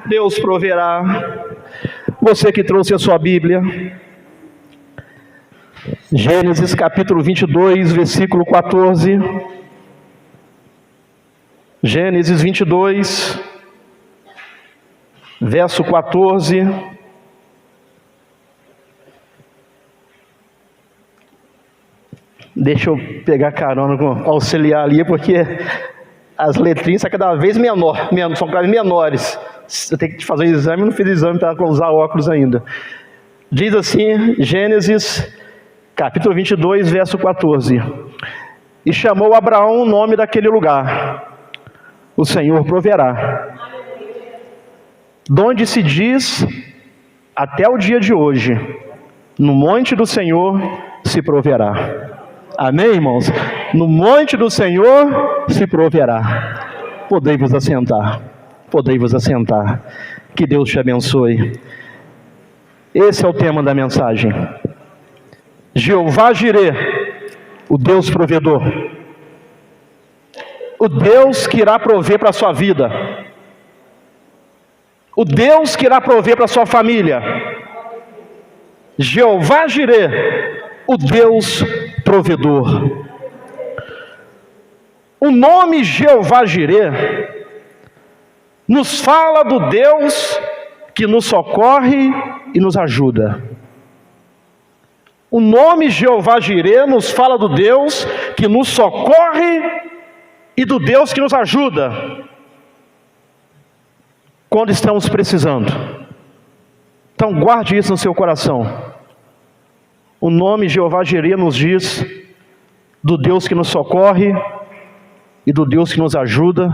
Deus proverá. Você que trouxe a sua Bíblia, Gênesis capítulo 22, versículo 14. Gênesis 22, verso 14. Deixa eu pegar carona com o auxiliar ali, porque as letrinhas são cada vez são cada vez menores. Eu tenho que fazer o exame, não fiz exame para usar óculos ainda. Diz assim, Gênesis capítulo 22, verso 14. E chamou Abraão o nome daquele lugar: o Senhor proverá. Donde se diz até o dia de hoje: no monte do Senhor se proverá. Amém, irmãos? No monte do Senhor se proverá. Podei-vos assentar. Podei-vos assentar. Que Deus te abençoe. Esse é o tema da mensagem. Jeová Jirê, o Deus provedor. O Deus que irá prover para a sua vida. O Deus que irá prover para a sua família. Jeová Jirê, o Deus provedor. O nome Jeová Jirê nos fala do Deus que nos socorre e nos ajuda. O nome Jeová Jirê nos fala do Deus que nos socorre e do Deus que nos ajuda quando estamos precisando. Então guarde isso no seu coração. O nome Jeová Jirê nos diz do Deus que nos socorre e do Deus que nos ajuda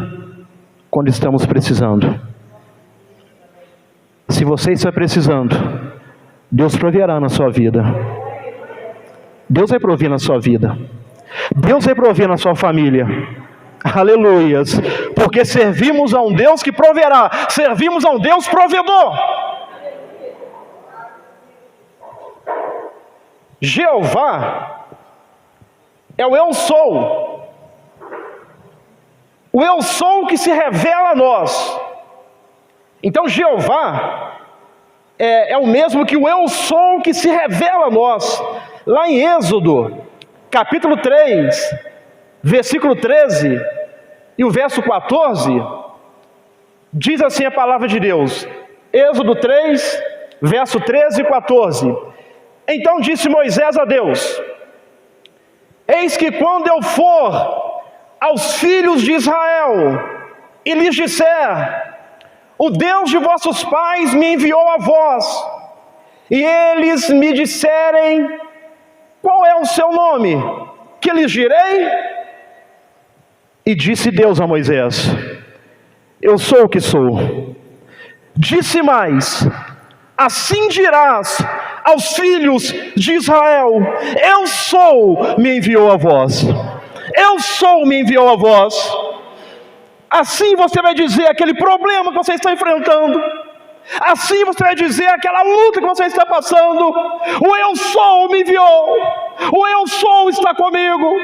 quando estamos precisando. Se você está precisando, Deus proverá na sua vida. Deus vai prover na sua vida. Deus vai prover na sua família. Aleluias. Porque servimos a um Deus que proverá. Servimos a um Deus provedor. Jeová é o Eu Sou. O Eu Sou que se revela a nós. Então Jeová é o mesmo que o Eu Sou que se revela a nós. Lá em Êxodo, capítulo 3, versículo 13 e o verso 14, diz assim a palavra de Deus. Êxodo 3, verso 13 e 14. Então disse Moisés a Deus: eis que quando eu for aos filhos de Israel e lhes disser: o Deus de vossos pais me enviou a vós, e eles me disserem: qual é o seu nome? Que lhes direi? E disse Deus a Moisés: eu sou o que sou. Disse mais: assim dirás aos filhos de Israel: eu sou, me enviou a vós. Eu sou, me enviou a vós. Assim você vai dizer aquele problema que você está enfrentando. Assim você vai dizer aquela luta que você está passando: o Eu Sou me enviou. O Eu Sou está comigo.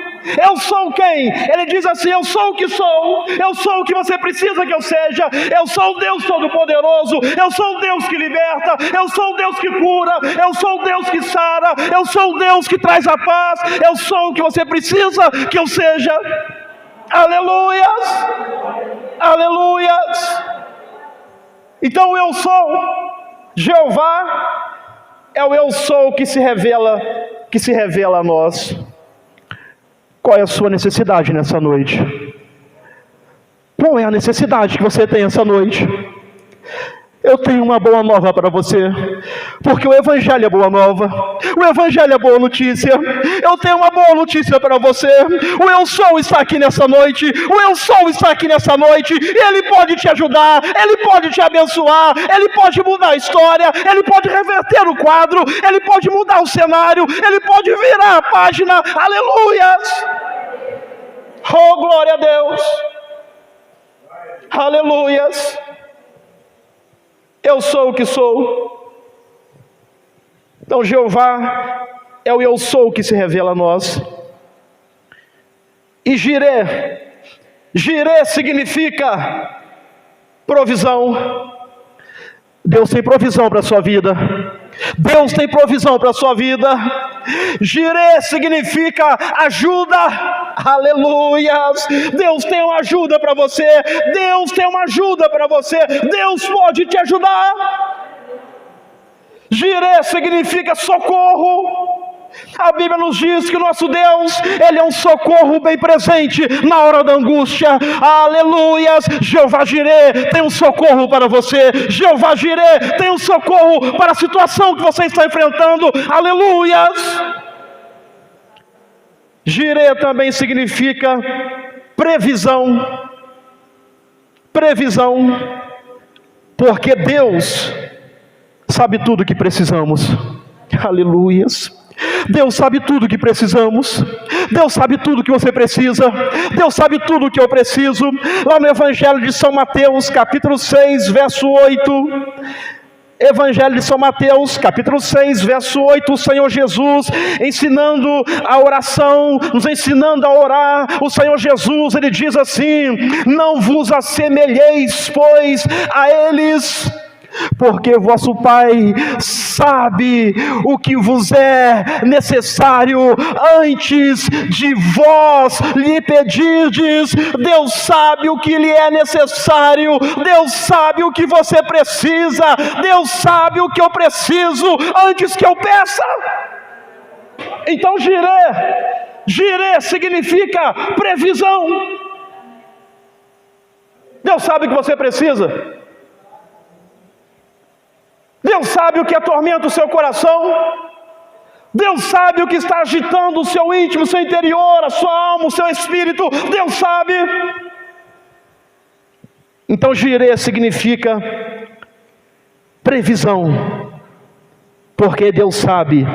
Eu sou quem? Ele diz assim: eu sou o que sou. Eu sou o que você precisa que eu seja. Eu sou o Deus Todo-Poderoso. Eu sou o Deus que liberta. Eu sou o Deus que cura. Eu sou o Deus que sara. Eu sou o Deus que traz a paz. Eu sou o que você precisa que eu seja. Aleluias. Aleluias. Então o Eu Sou, Jeová, é o Eu Sou que se revela a nós. Qual é a sua necessidade nessa noite? Qual é a necessidade que você tem essa noite? Eu tenho uma boa nova para você, porque o Evangelho é boa nova, o Evangelho é boa notícia. Eu tenho uma boa notícia para você. O Eu Sou está aqui nessa noite. O Eu Sou está aqui nessa noite, e Ele pode te ajudar, Ele pode te abençoar, Ele pode mudar a história, Ele pode reverter o quadro, Ele pode mudar o cenário, Ele pode virar a página. Aleluias. Oh, glória a Deus. Aleluias. Eu sou o que sou. Então Jeová é o Eu Sou que se revela a nós. E Jirê significa provisão. Deus tem provisão para a sua vida. Deus tem provisão para a sua vida. Jireh significa ajuda. Aleluias. Deus tem uma ajuda para você. Deus tem uma ajuda para você. Deus pode te ajudar. Jireh significa socorro. A Bíblia nos diz que o nosso Deus, Ele é um socorro bem presente na hora da angústia. Aleluias. Jeová Jireh tem um socorro para você. Jeová Jireh tem um socorro para a situação que você está enfrentando. Aleluias. Jireh também significa previsão. Previsão. Porque Deus sabe tudo o que precisamos. Aleluias. Deus sabe tudo o que precisamos. Deus sabe tudo o que você precisa. Deus sabe tudo o que eu preciso. Lá no Evangelho de São Mateus, capítulo 6, verso 8. Evangelho de São Mateus, capítulo 6, verso 8, o Senhor Jesus ensinando a oração, nos ensinando a orar. O Senhor Jesus, Ele diz assim: não vos assemelheis, pois, a eles, porque vosso Pai sabe o que vos é necessário antes de vós lhe pedirdes. Deus sabe o que lhe é necessário. Deus sabe o que você precisa. Deus sabe o que eu preciso antes que eu peça. Então Jireh significa previsão. Deus sabe o que você precisa. Deus sabe o que atormenta o seu coração. Deus sabe o que está agitando o seu íntimo, o seu interior, a sua alma, o seu espírito. Deus sabe. Então Jireh significa previsão, porque Deus sabe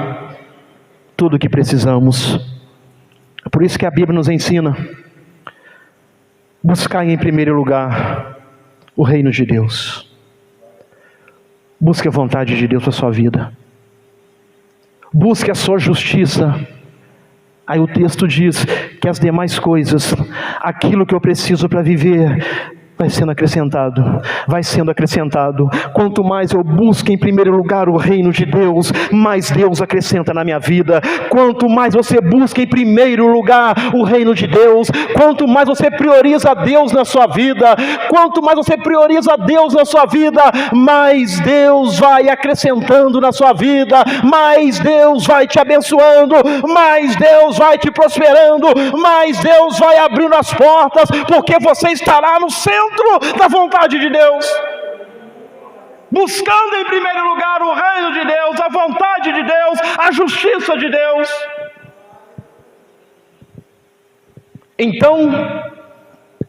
tudo o que precisamos. É por isso que a Bíblia nos ensina: buscar em primeiro lugar o reino de Deus. Busque a vontade de Deus para a sua vida. Busque a sua justiça. Aí o texto diz que as demais coisas, aquilo que eu preciso para viver, vai sendo acrescentado, vai sendo acrescentado. Quanto mais eu busco em primeiro lugar o reino de Deus, mais Deus acrescenta na minha vida. Quanto mais você busca em primeiro lugar o reino de Deus, quanto mais você prioriza Deus na sua vida, quanto mais você prioriza Deus na sua vida, mais Deus vai acrescentando na sua vida, mais Deus vai te abençoando, mais Deus vai te prosperando, mais Deus vai abrindo as portas, porque você estará no centro da vontade de Deus, buscando em primeiro lugar o reino de Deus, a vontade de Deus, a justiça de Deus. Então,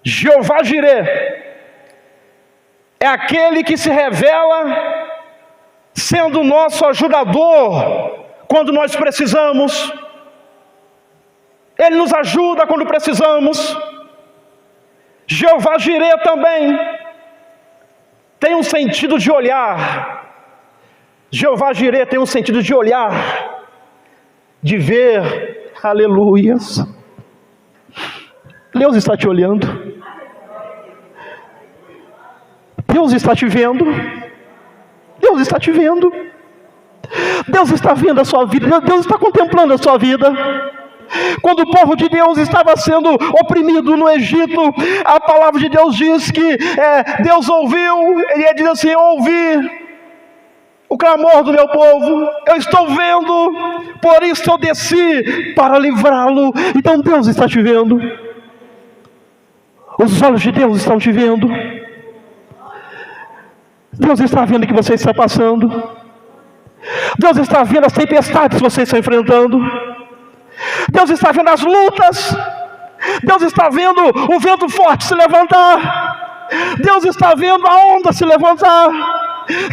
Jeová Jireh é aquele que se revela sendo nosso ajudador quando nós precisamos. Ele nos ajuda quando precisamos. Jeová Jireh também tem um sentido de olhar. Jeová Jireh tem um sentido de olhar, de ver. Aleluias. Deus está te olhando. Deus está te vendo. Deus está te vendo. Deus está vendo a sua vida. Deus está contemplando a sua vida. Quando o povo de Deus estava sendo oprimido no Egito, a palavra de Deus diz que Deus ouviu, ele diz assim: eu ouvi o clamor do meu povo, eu estou vendo, por isso eu desci para livrá-lo. Então Deus está te vendo, os olhos de Deus estão te vendo. Deus está vendo o que você está passando. Deus está vendo as tempestades que você está enfrentando. Deus está vendo as lutas. Deus está vendo o vento forte se levantar. Deus está vendo a onda se levantar.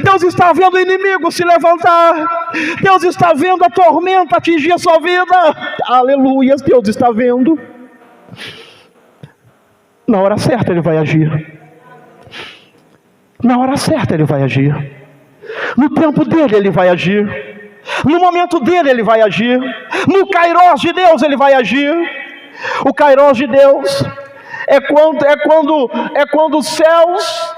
Deus está vendo o inimigo se levantar. Deus está vendo a tormenta atingir a sua vida. Aleluia, Deus está vendo. Na hora certa Ele vai agir. Na hora certa Ele vai agir. No tempo dele Ele vai agir. No momento dele Ele vai agir. No Kairos de Deus Ele vai agir. O Kairos de Deus é quando os céus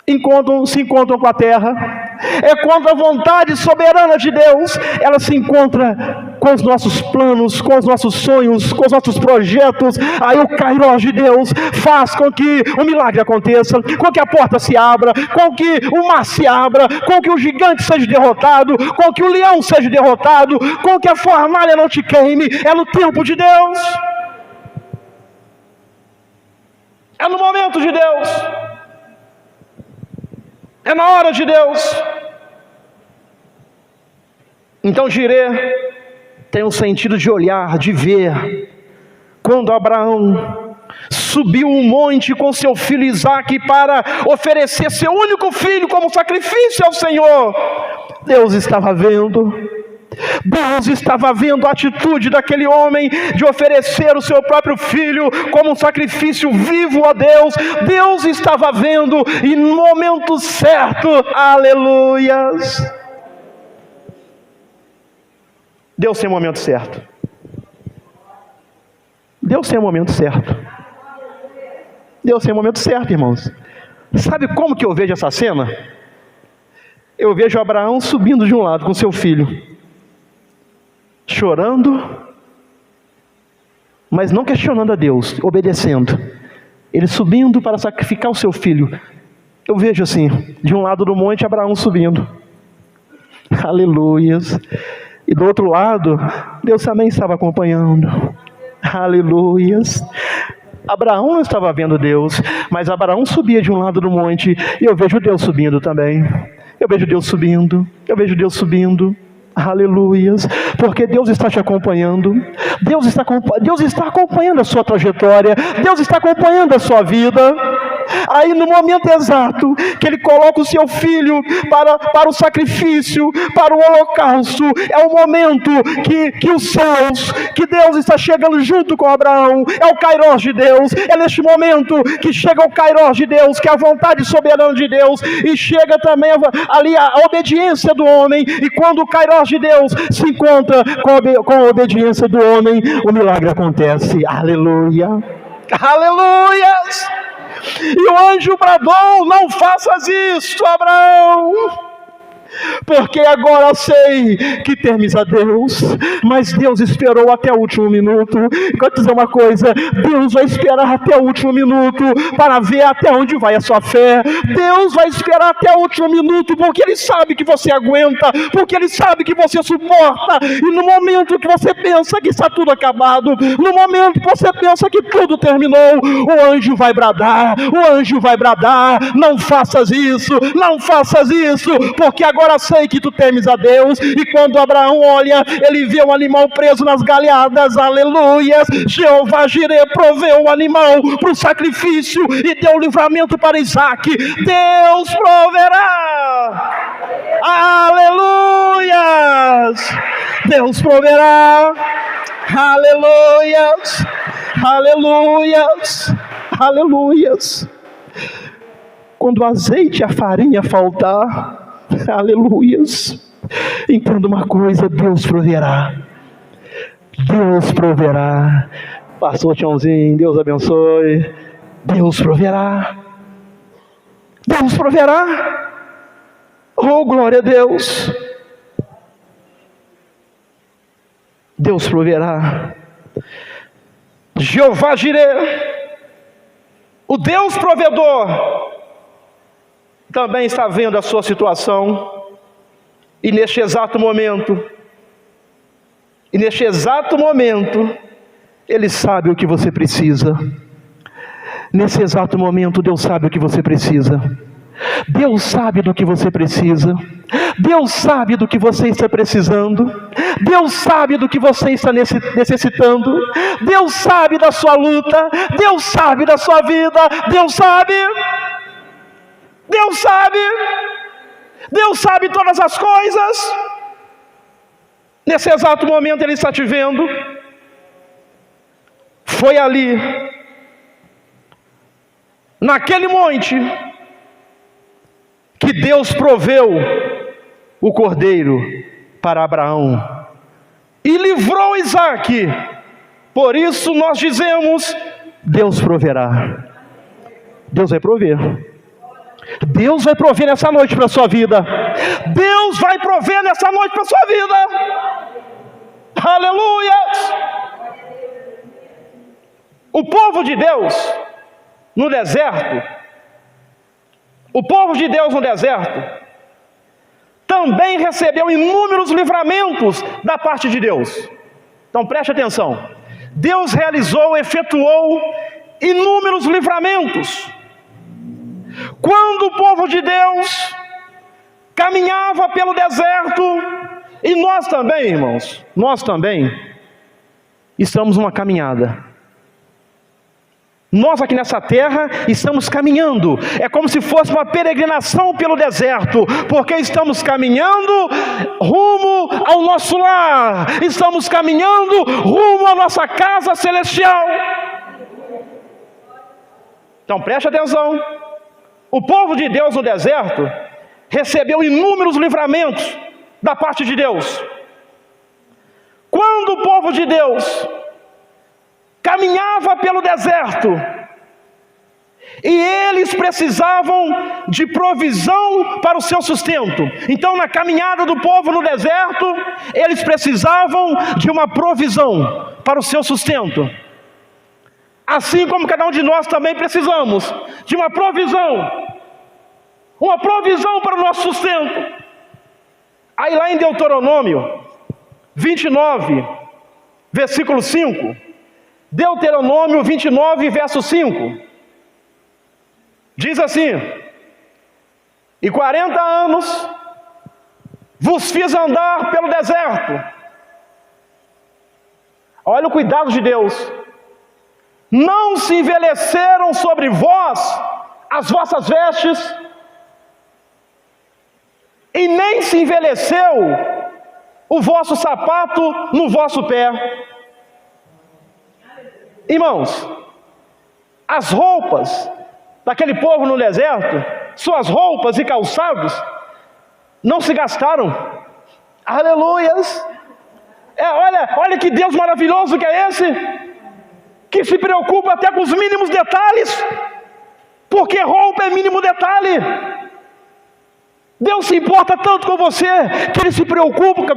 se encontram com a terra. É quando a vontade soberana de Deus, ela se encontra com os nossos planos, com os nossos sonhos, com os nossos projetos. Aí o Kairos de Deus faz com que o milagre aconteça, com que a porta se abra, com que o mar se abra, com que o gigante seja derrotado, com que o leão seja derrotado, com que a fornalha não te queime. É no tempo de Deus, é no momento de Deus, é na hora de Deus. Então Jirê tem um sentido de olhar, de ver. Quando Abraão subiu um monte com seu filho Isaque para oferecer seu único filho como sacrifício ao Senhor, Deus estava vendo. Deus estava vendo a atitude daquele homem de oferecer o seu próprio filho como um sacrifício vivo a Deus. Deus estava vendo, e no momento certo, aleluias, Deus tem o momento certo. Deus tem o momento certo. Deus tem o momento certo, irmãos. Sabe como que eu vejo essa cena? Eu vejo Abraão subindo de um lado com seu filho, chorando, mas não questionando a Deus, obedecendo. Ele subindo para sacrificar o seu filho. Eu vejo assim, de um lado do monte, Abraão subindo. Aleluias. E do outro lado, Deus também estava acompanhando. Aleluias. Abraão não estava vendo Deus, mas Abraão subia de um lado do monte, e eu vejo Deus subindo também. Eu vejo Deus subindo, eu vejo Deus subindo. Aleluias, porque Deus está te acompanhando. Deus está acompanhando a sua trajetória. Deus está acompanhando a sua vida. Aí no momento exato que Ele coloca o seu filho para o sacrifício, para o holocausto, é o momento que os céus, que Deus está chegando junto com Abraão. É o Kairos de Deus. É neste momento que chega o Kairos de Deus, que é a vontade soberana de Deus, e chega também ali a obediência do homem. E quando o Kairos de Deus se encontra com a obediência do homem, o milagre acontece. Aleluia. Aleluias. E o anjo bradou: não faças isto, Abraão, porque agora sei que temes a Deus. Mas Deus esperou até o último minuto. Eu quero dizer uma coisa: Deus vai esperar até o último minuto para ver até onde vai a sua fé. Deus vai esperar até o último minuto, porque Ele sabe que você aguenta, porque Ele sabe que você suporta. E no momento que você pensa que está tudo acabado, no momento que você pensa que tudo terminou, o anjo vai bradar, o anjo vai bradar: não faças isso, não faças isso, porque agora sei que tu temes a Deus. E quando Abraão olha, ele vê um animal preso nas galhadas. Aleluias. Jeová Jirê proveu o animal para o sacrifício e deu livramento para Isaque. Deus proverá. Aleluias. Deus proverá. Aleluias. Aleluias. Aleluias. Quando o azeite e a farinha faltar, aleluias, entenda uma coisa: Deus proverá. Deus proverá. Pastor Tiãozinho, Deus abençoe. Deus proverá. Deus proverá. Oh, glória a Deus. Deus proverá. Jeová Jirê, o Deus provedor, também está vendo a sua situação, e neste exato momento, Ele sabe o que você precisa. Nesse exato momento, Deus sabe o que você precisa. Deus sabe do que você precisa. Deus sabe do que você está precisando. Deus sabe do que você está necessitando. Deus sabe da sua luta. Deus sabe da sua vida. Deus sabe. Deus sabe. Deus sabe todas as coisas. Nesse exato momento Ele está te vendo. Foi ali, naquele monte, que Deus proveu o cordeiro para Abraão e livrou Isaque. Por isso nós dizemos: Deus proverá. Deus vai prover. Deus vai prover nessa noite para a sua vida. Deus vai prover nessa noite para a sua vida. Aleluia! O povo de Deus no deserto, também recebeu inúmeros livramentos da parte de Deus. Então preste atenção. Deus efetuou inúmeros livramentos. Quando o povo de Deus caminhava pelo deserto, e nós também, irmãos, estamos numa caminhada. Nós aqui nessa terra estamos caminhando. É como se fosse uma peregrinação pelo deserto, porque estamos caminhando rumo ao nosso lar, estamos caminhando rumo à nossa casa celestial. Então preste atenção. O povo de Deus no deserto recebeu inúmeros livramentos da parte de Deus. Quando o povo de Deus caminhava pelo deserto, e eles precisavam de provisão para o seu sustento. Então, na caminhada do povo no deserto, eles precisavam de uma provisão para o seu sustento. Assim como cada um de nós também precisamos de uma provisão para o nosso sustento. Aí lá em Deuteronômio 29, versículo 5, Deuteronômio 29, verso 5, diz assim: e 40 anos vos fiz andar pelo deserto. Olha o cuidado de Deus. Não se envelheceram sobre vós as vossas vestes, e nem se envelheceu o vosso sapato no vosso pé. Irmãos, as roupas daquele povo no deserto, suas roupas e calçados, não se gastaram. Aleluias! Olha que Deus maravilhoso que é esse, que se preocupa até com os mínimos detalhes, porque roupa é mínimo detalhe. Deus se importa tanto com você, que Ele se preocupa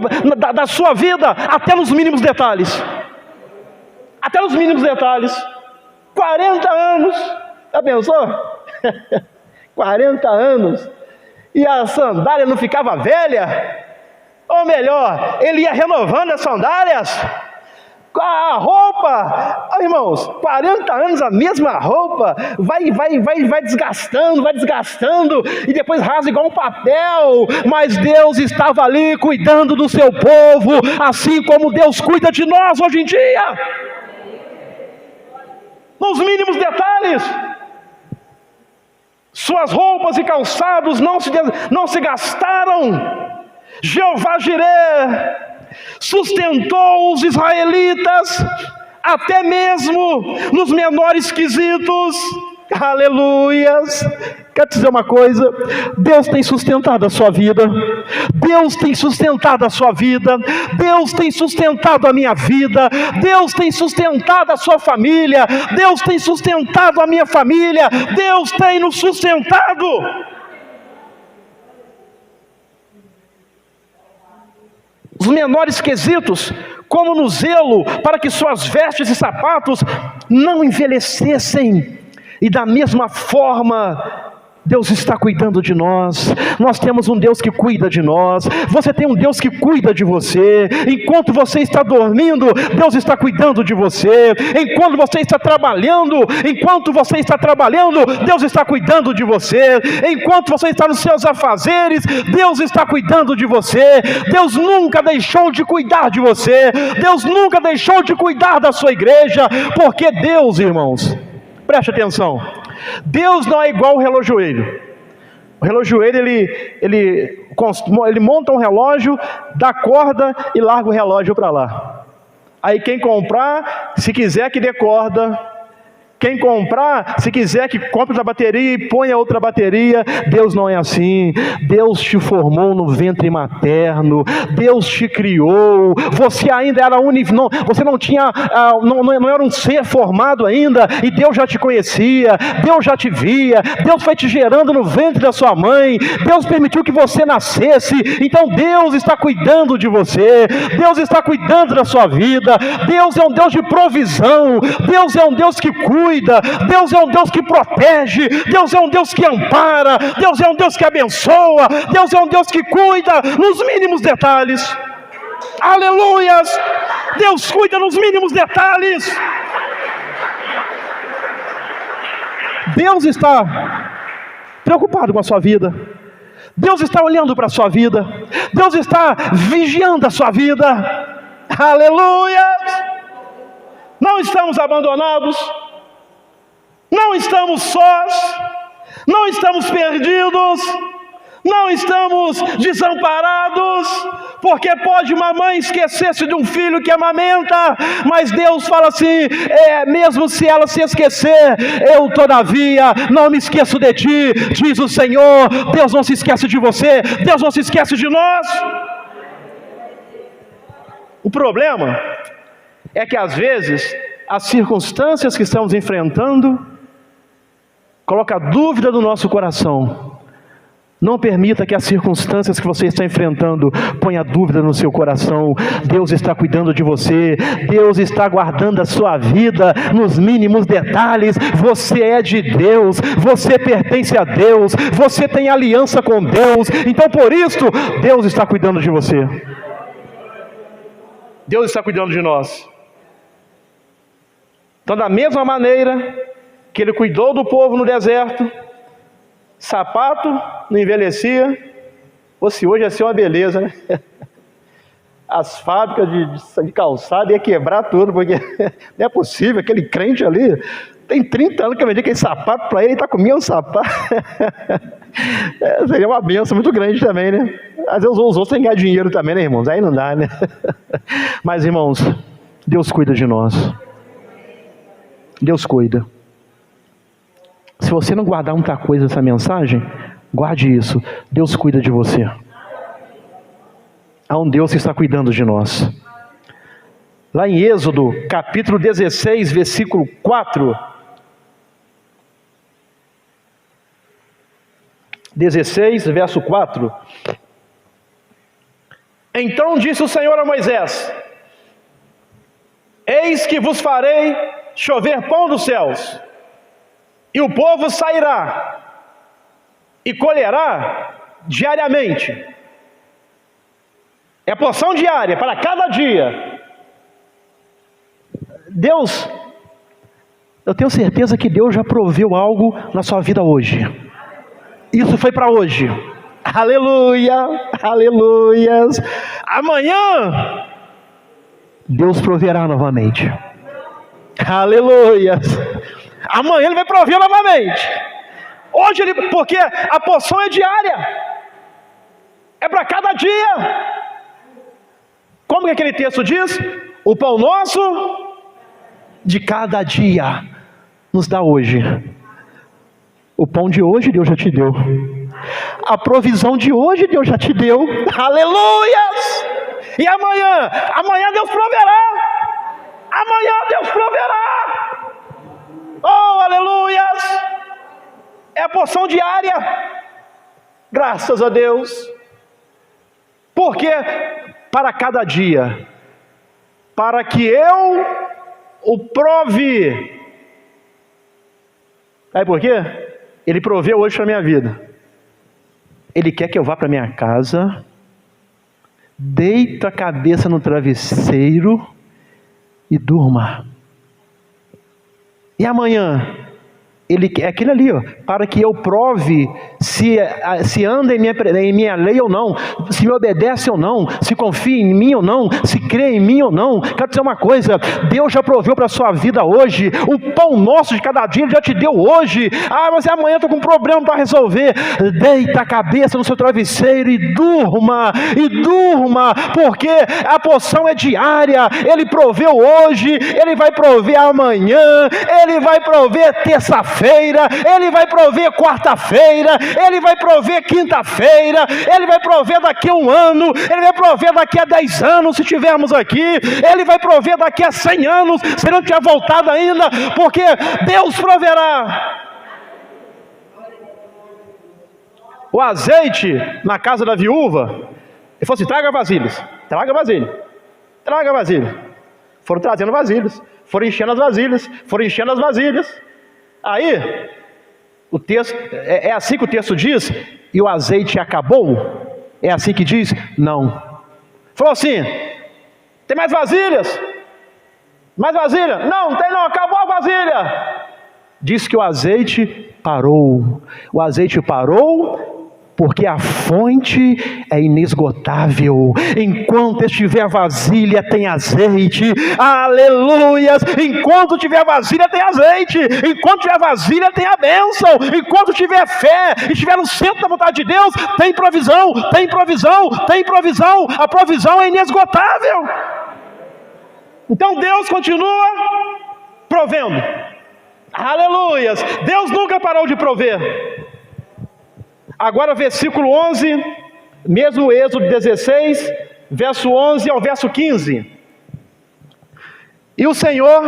da sua vida até nos mínimos detalhes. Até nos mínimos detalhes. 40 anos, já pensou? 40 anos, e a sandália não ficava velha? Ou melhor, ele ia renovando as sandálias. A roupa, irmãos, 40 anos a mesma roupa, vai desgastando, e depois rasga igual um papel. Mas Deus estava ali cuidando do seu povo, assim como Deus cuida de nós hoje em dia, nos mínimos detalhes. Suas roupas e calçados não se gastaram. Jeová Jireh sustentou os israelitas, até mesmo nos menores quesitos. Aleluias! Quero te dizer uma coisa: Deus tem sustentado a sua vida, Deus tem sustentado a sua vida, Deus tem sustentado a minha vida, Deus tem sustentado a sua família, Deus tem sustentado a minha família, Deus tem nos sustentado. Os menores quesitos, como no zelo para que suas vestes e sapatos não envelhecessem. E da mesma forma, Deus está cuidando de nós. Nós temos um Deus que cuida de nós. Você tem um Deus que cuida de você. Enquanto você está dormindo, Deus está cuidando de você. Enquanto você está trabalhando, Deus está cuidando de você. Enquanto você está nos seus afazeres, Deus está cuidando de você. Deus nunca deixou de cuidar de você. Deus nunca deixou de cuidar da sua igreja. Porque Deus, irmãos, preste atenção, Deus não é igual o relojoeiro. O relojoeiro, ele monta um relógio, dá corda e larga o relógio para lá. Aí quem comprar, se quiser que dê corda, Quem comprar, se quiser que compre outra bateria e ponha outra bateria. Deus não é assim. Deus te formou no ventre materno. Deus te criou. Você ainda era você não tinha, não era um ser formado ainda, e Deus já te conhecia. Deus já te via. Deus foi te gerando no ventre da sua mãe. Deus permitiu que você nascesse. Então Deus está cuidando de você. Deus está cuidando da sua vida. Deus é um Deus de provisão. Deus é um Deus que cuida. Deus é um Deus que protege. Deus é um Deus que ampara. Deus é um Deus que abençoa. Deus é um Deus que cuida nos mínimos detalhes. Aleluias! Deus cuida nos mínimos detalhes. Deus está preocupado com a sua vida. Deus está olhando para a sua vida. Deus está vigiando a sua vida. Aleluias! Não estamos abandonados. Não estamos sós, não estamos perdidos, não estamos desamparados, porque pode uma mãe esquecer-se de um filho que amamenta, mas Deus fala assim, mesmo se ela se esquecer, eu todavia não me esqueço de ti, diz o Senhor. Deus não se esquece de você, Deus não se esquece de nós. O problema é que às vezes as circunstâncias que estamos enfrentando coloca dúvida no nosso coração. Não permita que as circunstâncias que você está enfrentando ponha dúvida no seu coração. Deus está cuidando de você. Deus está guardando a sua vida nos mínimos detalhes. Você é de Deus. Você pertence a Deus. Você tem aliança com Deus. Então por isso, Deus está cuidando de você. Deus está cuidando de nós. Então da mesma maneira que Ele cuidou do povo no deserto, sapato não envelhecia, se hoje ia ser uma beleza, né? As fábricas de calçado ia quebrar tudo, porque não é possível, aquele crente ali, tem 30 anos que eu vendi aquele sapato para ele está comendo sapato. Seria uma benção muito grande também, né? Às vezes os outros têm que ganhar dinheiro também, né, irmãos? Aí não dá, né? Mas, irmãos, Deus cuida de nós. Deus cuida. Se você não guardar muita coisa dessa mensagem, guarde isso. Deus cuida de você. Há um Deus que está cuidando de nós. Lá em Êxodo, capítulo 16, versículo 4. 16, verso 4. Então disse o Senhor a Moisés: eis que vos farei chover pão dos céus, e o povo sairá e colherá diariamente. É porção diária para cada dia. Deus, eu tenho certeza que Deus já proveu algo na sua vida hoje. Isso foi para hoje. Aleluia, aleluias. Amanhã Deus proverá novamente. Aleluias. Amanhã Ele vai prover novamente. Hoje porque a porção é diária. É para cada dia. Como que aquele texto diz? O pão nosso de cada dia nos dá hoje. O pão de hoje Deus já te deu. A provisão de hoje Deus já te deu. Aleluias! E amanhã? Amanhã Deus proverá. Amanhã Deus proverá. Oh, aleluias! É a porção diária. Graças a Deus. Porque para cada dia, para que eu o prove. Sabe por quê? Ele proveu hoje para a minha vida. Ele quer que eu vá para minha casa, deito a cabeça no travesseiro e durma. E amanhã? Ele é aquele ali, ó, para que eu prove se anda em minha lei ou não, se me obedece ou não, se confia em mim ou não, se crê em mim ou não. Quero dizer uma coisa: Deus já proveu para a sua vida hoje. O pão nosso de cada dia Ele já te deu hoje. Mas amanhã eu estou com um problema para resolver. Deita a cabeça no seu travesseiro e durma, porque a porção é diária. Ele proveu hoje, Ele vai prover amanhã, Ele vai prover terça-feira, Ele vai prover quarta-feira, Ele vai prover quinta-feira, Ele vai prover daqui a 1 ano, Ele vai prover daqui a 10 anos, se estivermos aqui, Ele vai prover daqui a 100 anos, se não tiver voltado ainda, porque Deus proverá. O azeite na casa da viúva, ele falou assim: traga vasilhas, traga vasilha, traga vasilha. Foram trazendo vasilhas, foram enchendo as vasilhas, foram enchendo as vasilhas. Aí, o texto, é assim que o texto diz, e o azeite acabou? É assim que diz? Não. Falou assim: tem mais vasilhas? Mais vasilha? Não, tem não, acabou a vasilha. Diz que o azeite parou. O azeite parou porque a fonte é inesgotável. Enquanto estiver vasilha, tem azeite. Aleluias! Enquanto tiver vasilha, tem azeite. Enquanto tiver vasilha, tem a bênção. Enquanto tiver fé, estiver no centro da vontade de Deus, tem provisão, tem provisão, tem provisão. A provisão é inesgotável. Então Deus continua provendo. Aleluias! Deus nunca parou de prover. Agora versículo 11, mesmo Êxodo 16, verso 11 ao verso 15. E o Senhor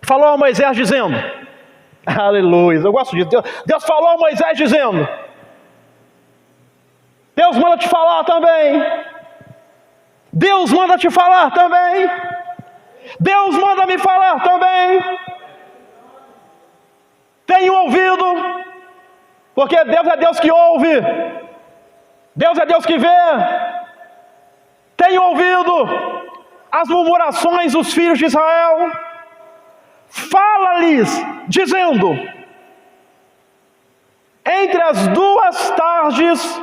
falou a Moisés dizendo, aleluia, eu gosto disso, Deus falou a Moisés dizendo, Deus manda te falar também, Deus manda te falar também, Deus manda me falar também. Tenho ouvido, porque Deus é Deus que ouve, Deus é Deus que vê. Tenho ouvido as murmurações dos filhos de Israel. Fala-lhes, dizendo, entre as 2 tardes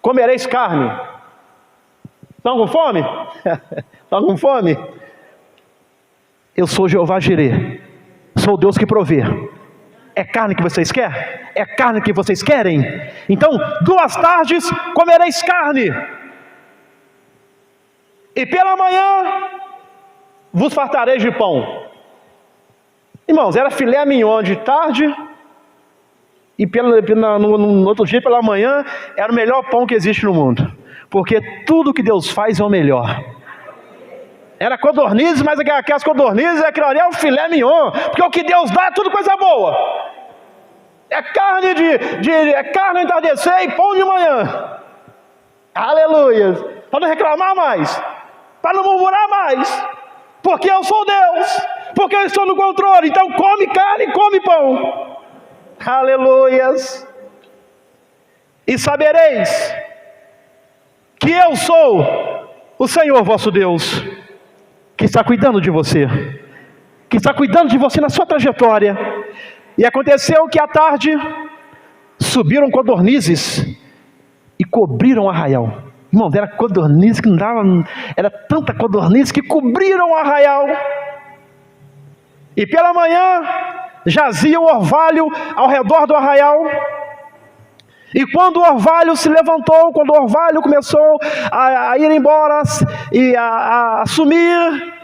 comereis carne. Estão com fome? Estão com fome? Eu sou Jeová Jireh, sou o Deus que provê. É carne que vocês querem? É carne que vocês querem? Então, 2 tardes comereis carne, e pela manhã vos fartareis de pão. Irmãos, era filé mignon de tarde, e no outro dia, pela manhã, era o melhor pão que existe no mundo, porque tudo que Deus faz é o melhor. Era codornizes, mas aquelas codornizes, aquilo ali é o filé mignon, porque o que Deus dá é tudo coisa boa. É carne é carne entardecer e pão de manhã. Aleluia. Para não reclamar mais, para não murmurar mais, porque eu sou Deus, porque eu estou no controle. Então come carne e come pão. Aleluias. E sabereis que eu sou o Senhor vosso Deus, que está cuidando de você, que está cuidando de você na sua trajetória. E aconteceu que à tarde subiram codornizes e cobriram o arraial. Irmão, era codorniz que não dava, era tanta codorniz que cobriram o arraial. E pela manhã jazia o orvalho ao redor do arraial. E quando o orvalho se levantou, quando o orvalho começou a ir embora e a sumir,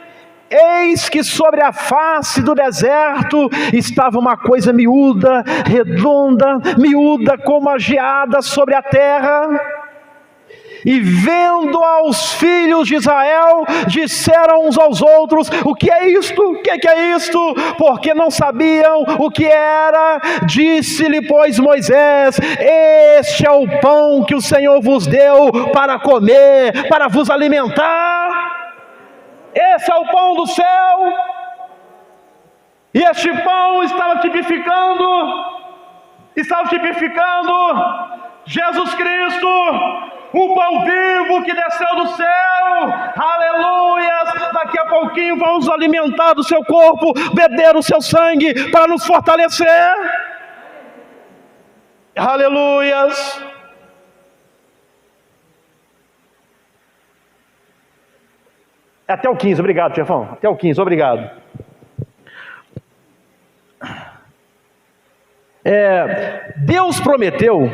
eis que sobre a face do deserto estava uma coisa miúda, redonda, miúda como a geada sobre a terra. E vendo aos filhos de Israel, disseram uns aos outros, o que é isto? O que é isto? Porque não sabiam o que era. Disse-lhe, pois, Moisés, este é o pão que o Senhor vos deu para comer, para vos alimentar. Esse é o pão do céu. E este pão estava tipificando Jesus Cristo, o pão vivo que desceu do céu, aleluias. Daqui a pouquinho vamos alimentar do seu corpo, beber o seu sangue para nos fortalecer, aleluias. Até o 15, obrigado, chefão. Até o 15, obrigado. Deus prometeu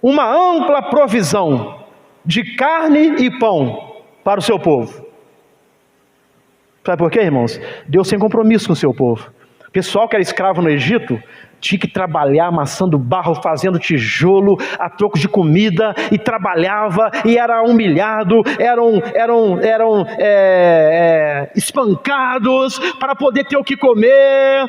uma ampla provisão de carne e pão para o seu povo. Sabe por quê, irmãos? Deus tem compromisso com o seu povo. O pessoal que era escravo no Egito tinha que trabalhar amassando barro, fazendo tijolo a troco de comida, e trabalhava e era humilhado, eram espancados para poder ter o que comer.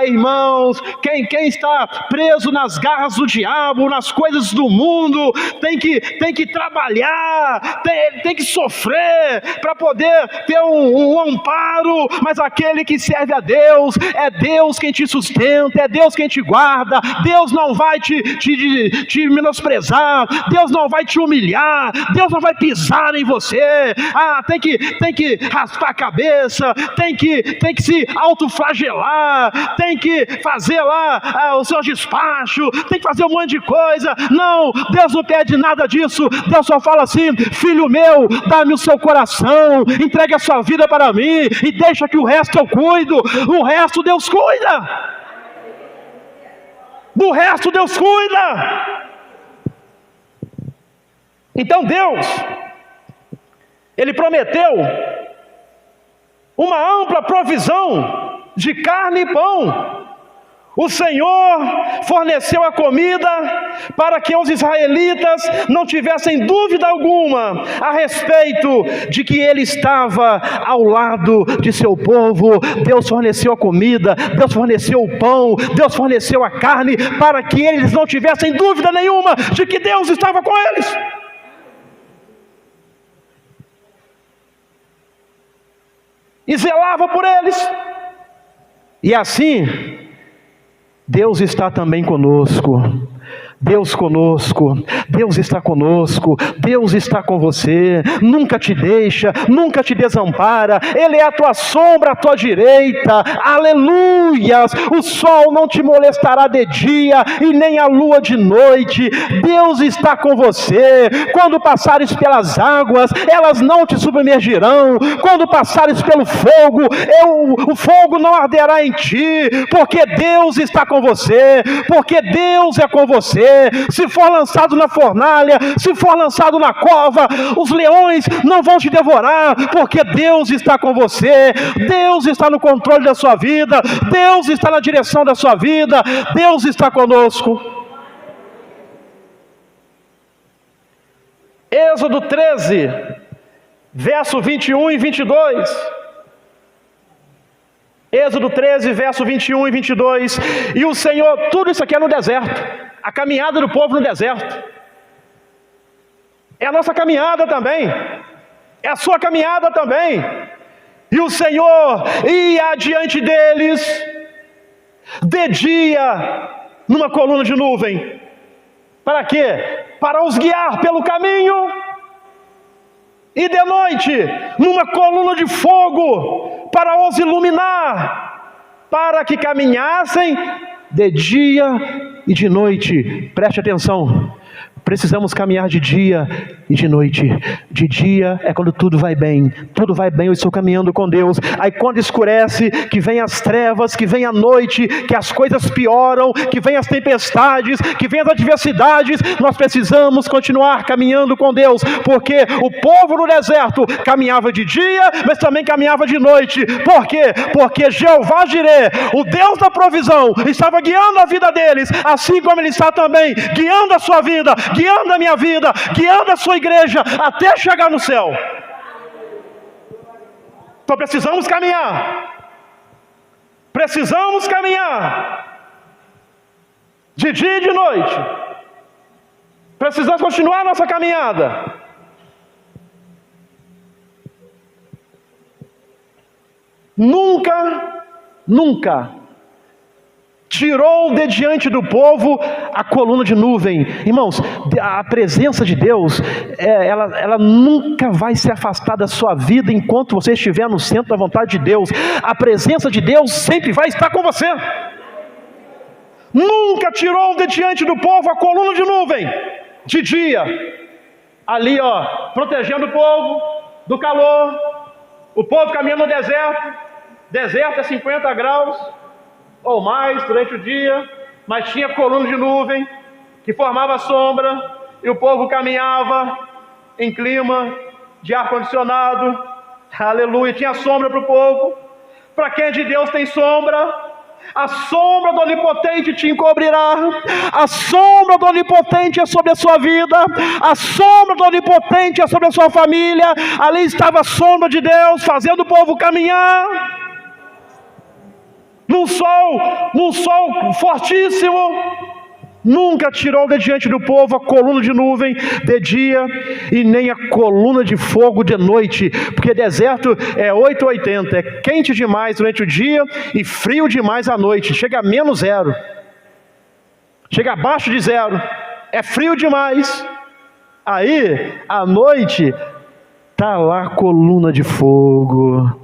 Irmãos, quem está preso nas garras do diabo, nas coisas do mundo, tem que trabalhar, tem que sofrer para poder ter um amparo. Mas aquele que serve a Deus, é Deus quem te sustenta, é Deus quem te guarda. Deus não vai te menosprezar, Deus não vai te humilhar, Deus não vai pisar em você. Tem que raspar a cabeça, tem que se autoflagelar, tem que fazer lá os seus despachos, tem que fazer um monte de coisa. Não, Deus não pede nada disso. Deus só fala assim: filho meu, dá-me o seu coração, entregue a sua vida para mim e deixa que o resto eu cuido. O resto Deus cuida. Do resto Deus cuida. Então Deus, Ele prometeu uma ampla provisão de carne e pão. O Senhor forneceu a comida para que os israelitas não tivessem dúvida alguma a respeito de que Ele estava ao lado de seu povo. Deus forneceu a comida, Deus forneceu o pão, Deus forneceu a carne, para que eles não tivessem dúvida nenhuma de que Deus estava com eles. E zelava por eles. E assim, Deus está também conosco. Deus conosco, Deus está conosco, Deus está com você, nunca te deixa, nunca te desampara. Ele é a tua sombra à tua direita, aleluias. O sol não te molestará de dia e nem a lua de noite. Deus está com você. Quando passares pelas águas, elas não te submergirão. Quando passares pelo fogo, o fogo não arderá em ti, porque Deus está com você, porque Deus é com você. Se for lançado na fornalha, se for lançado na cova, os leões não vão te devorar, porque Deus está com você. Deus está no controle da sua vida, Deus está na direção da sua vida, Deus está conosco. Êxodo 13, verso 21 e 22. Êxodo 13, verso 21 e 22. E o Senhor, tudo isso aqui é no deserto. A caminhada do povo no deserto é a nossa caminhada também, é a sua caminhada também. E o Senhor ia adiante deles de dia numa coluna de nuvem. Para quê? Para os guiar pelo caminho. E de noite numa coluna de fogo para os iluminar, para que caminhassem de dia e de noite. Preste atenção, precisamos caminhar de dia e de noite. De dia é quando tudo vai bem, eu estou caminhando com Deus. Aí quando escurece, que vem as trevas, que vem a noite, que as coisas pioram, que vem as tempestades, que vem as adversidades, nós precisamos continuar caminhando com Deus, porque o povo no deserto caminhava de dia, mas também caminhava de noite. Por quê? Porque Jeová Jireh, o Deus da provisão, estava guiando a vida deles, assim como Ele está também guiando a sua vida, guiando a minha vida, guiando a sua igreja, até chegar no céu. Então precisamos caminhar de dia e de noite. Precisamos continuar nossa caminhada. Nunca tirou de diante do povo a coluna de nuvem. Irmãos, a presença de Deus, ela nunca vai se afastar da sua vida enquanto você estiver no centro da vontade de Deus. A presença de Deus sempre vai estar com você. Nunca tirou de diante do povo a coluna de nuvem, de dia, ali protegendo o povo do calor. O povo caminhando no deserto é 50 graus ou mais durante o dia, mas tinha coluna de nuvem que formava sombra, e o povo caminhava em clima de ar-condicionado. Aleluia, tinha sombra para o povo. Para quem é de Deus tem sombra. A sombra do Onipotente te encobrirá. A sombra do Onipotente é sobre a sua vida. A sombra do Onipotente é sobre a sua família. Ali estava a sombra de Deus fazendo o povo caminhar num sol fortíssimo. Nunca tirou de diante do povo a coluna de nuvem de dia e nem a coluna de fogo de noite, porque deserto é 8 ou 80, é quente demais durante o dia e frio demais à noite, chega a menos zero, chega abaixo de zero, é frio demais. Aí à noite está lá a coluna de fogo.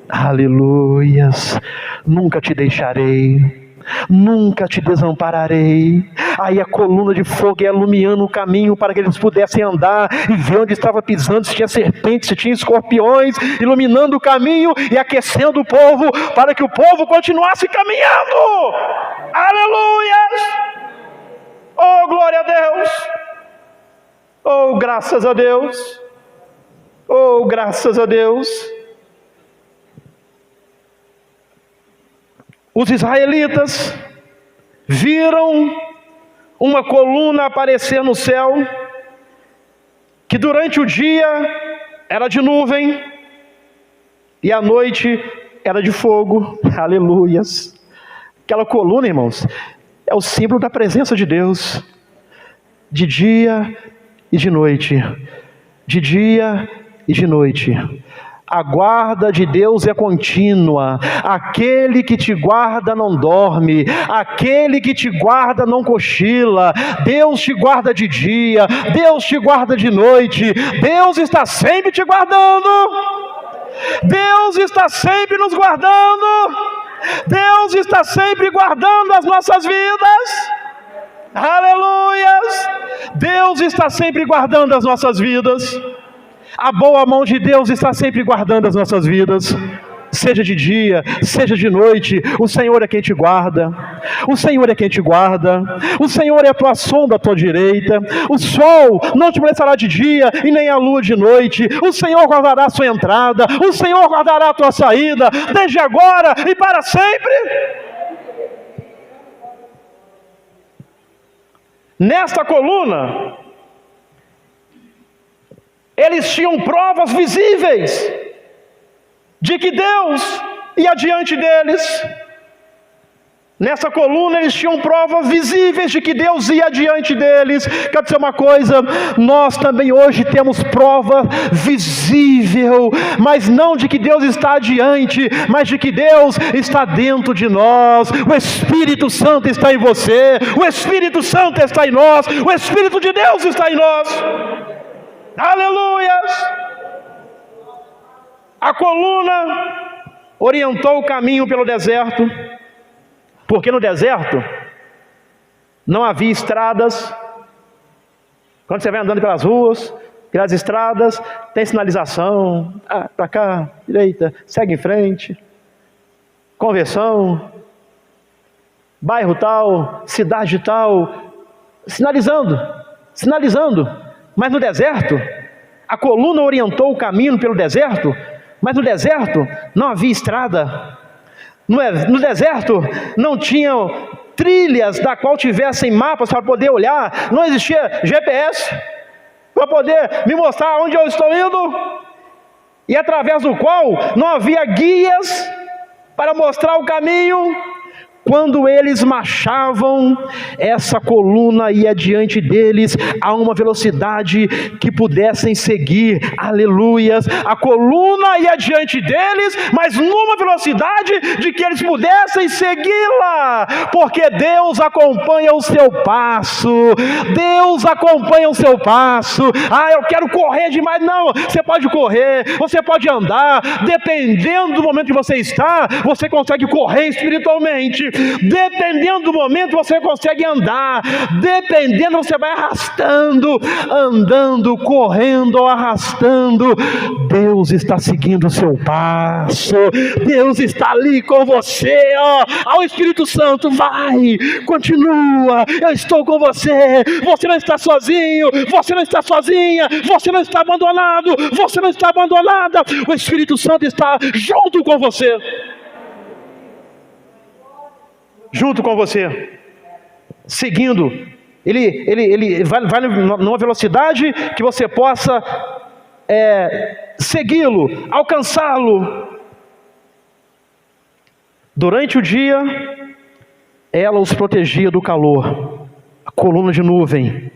Aleluias, nunca te deixarei, nunca te desampararei. Aí a coluna de fogo ia iluminando o caminho para que eles pudessem andar e ver onde estava pisando, se tinha serpentes, se tinha escorpiões, iluminando o caminho e aquecendo o povo para que o povo continuasse caminhando. Aleluia! Oh, glória a Deus! Oh, graças a Deus! Oh, graças a Deus! Os israelitas viram uma coluna aparecer no céu, que durante o dia era de nuvem e à noite era de fogo. Aleluias! Aquela coluna, irmãos, é o símbolo da presença de Deus, de dia e de noite, de dia e de noite. A guarda de Deus é contínua. Aquele que te guarda não dorme, aquele que te guarda não cochila. Deus te guarda de dia, Deus te guarda de noite. Deus está sempre te guardando. Deus está sempre nos guardando. Deus está sempre guardando as nossas vidas. Aleluias! Deus está sempre guardando as nossas vidas. A boa mão de Deus está sempre guardando as nossas vidas, seja de dia, seja de noite. O Senhor é quem te guarda, o Senhor é quem te guarda, o Senhor é a tua sombra à tua direita. O sol não te molestará de dia e nem a lua de noite. O Senhor guardará a sua entrada, o Senhor guardará a tua saída, desde agora e para sempre. Nesta coluna, eles tinham provas visíveis de que Deus ia diante deles. Nessa coluna eles tinham provas visíveis de que Deus ia diante deles. Quero dizer uma coisa, nós também hoje temos prova visível, mas não de que Deus está adiante, mas de que Deus está dentro de nós. O Espírito Santo está em você, o Espírito Santo está em nós, o Espírito de Deus está em nós. Aleluias! A coluna orientou o caminho pelo deserto, porque no deserto não havia estradas. Quando você vai andando pelas ruas, pelas estradas, tem sinalização, para cá, direita, segue em frente, conversão, bairro tal, cidade tal, sinalizando. Mas no deserto, a coluna orientou o caminho pelo deserto, mas no deserto não havia estrada. No deserto não tinham trilhas da qual tivessem mapas para poder olhar, não existia GPS para poder me mostrar onde eu estou indo, e através do qual não havia guias para mostrar o caminho. Quando eles marchavam, essa coluna ia diante deles a uma velocidade que pudessem seguir. Aleluias! A coluna ia diante deles, mas numa velocidade de que eles pudessem segui-la, porque Deus acompanha o seu passo. Deus acompanha o seu passo. Eu quero correr demais. Não, você pode correr, você pode andar, dependendo do momento que você está, você consegue correr espiritualmente. Dependendo do momento você consegue andar, dependendo você vai arrastando, andando, correndo ou arrastando. Deus está seguindo o seu passo, Deus está ali com você, ao Espírito Santo, vai, continua, eu estou com você, você não está sozinho, você não está sozinha, você não está abandonado, você não está abandonada, o Espírito Santo está junto com você. Junto com você, seguindo, ele vai numa velocidade que você possa segui-lo, alcançá-lo. Durante o dia, ela os protegia do calor, a coluna de nuvem.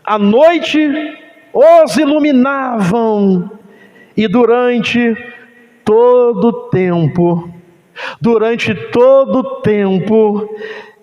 À noite, os iluminavam, e durante todo o tempo,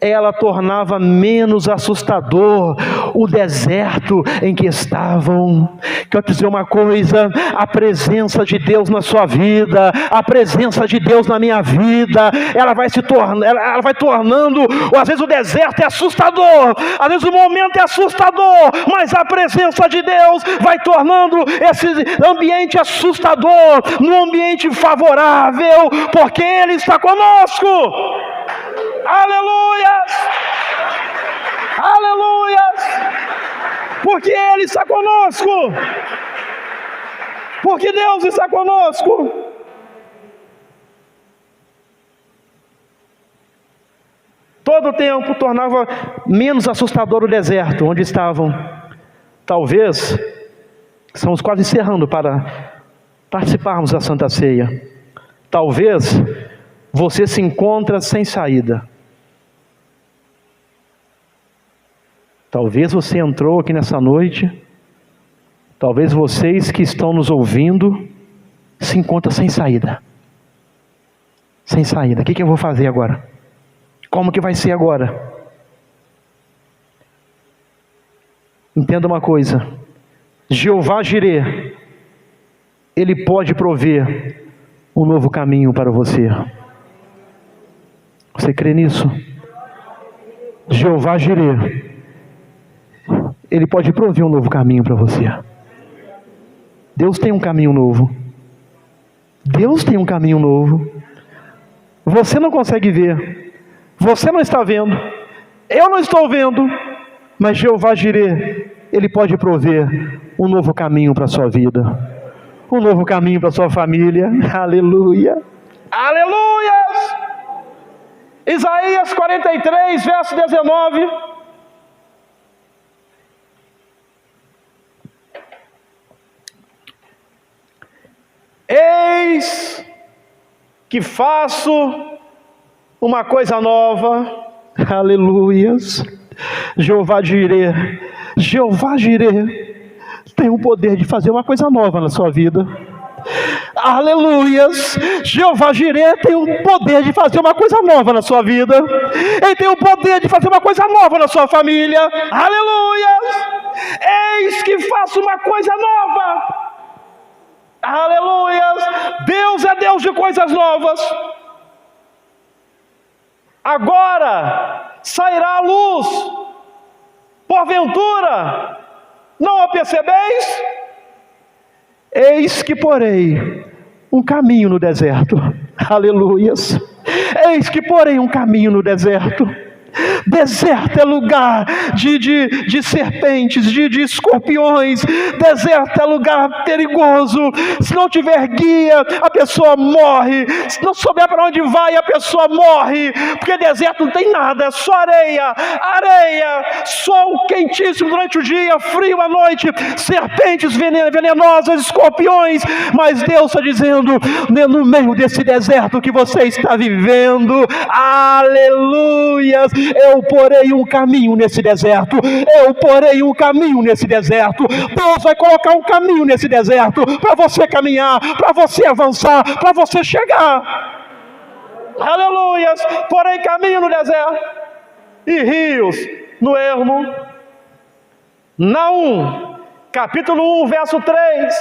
ela tornava menos assustador o deserto em que estavam. Quero te dizer uma coisa: a presença de Deus na sua vida, a presença de Deus na minha vida, ela vai tornando, às vezes o deserto é assustador, às vezes o momento é assustador, mas a presença de Deus vai tornando esse ambiente assustador num ambiente favorável, porque Ele está conosco. Aleluias! Aleluias! Porque Ele está conosco, porque Deus está conosco. Todo o tempo tornava menos assustador o deserto onde estavam. Talvez, estamos quase encerrando para participarmos da Santa Ceia. Talvez você se encontra sem saída. Talvez você entrou aqui nessa noite, talvez vocês que estão nos ouvindo se encontram sem saída. Sem saída. O que eu vou fazer agora? Como que vai ser agora? Entenda uma coisa: Jeová Jireh, Ele pode prover um novo caminho para você. Você crê nisso? Jeová Jireh, Ele pode prover um novo caminho para você. Deus tem um caminho novo. Deus tem um caminho novo. Você não consegue ver, você não está vendo, eu não estou vendo, mas Jeová Jireh, Ele pode prover um novo caminho para a sua vida, um novo caminho para a sua família. Aleluia! Aleluia! Isaías 43, verso 19. Eis que faço uma coisa nova. Aleluias. Jeová Jireh tem o poder de fazer uma coisa nova na sua vida. Aleluias. Jeová Jireh tem o poder de fazer uma coisa nova na sua vida. Ele tem o poder de fazer uma coisa nova na sua família. Aleluias. Eis que faço uma coisa nova. Aleluias. Deus é Deus de coisas novas. Agora sairá a luz. Porventura não a percebeis? Eis que porei um caminho no deserto. Aleluias. Eis que porei um caminho no deserto. Deserto é lugar de serpentes, de escorpiões. Deserto é lugar perigoso. Se não tiver guia, a pessoa morre. Se não souber para onde vai, a pessoa morre. Porque deserto não tem nada, é só areia, sol quentíssimo durante o dia, frio à noite, serpentes venenosas, escorpiões. Mas Deus está dizendo, no meio desse deserto que você está vivendo, aleluias, eu porei um caminho nesse deserto. Eu porei um caminho nesse deserto. Deus vai colocar um caminho nesse deserto para você caminhar, para você avançar, para você chegar. Aleluias. Porei caminho no deserto e rios no ermo. Naum, capítulo 1, verso 3.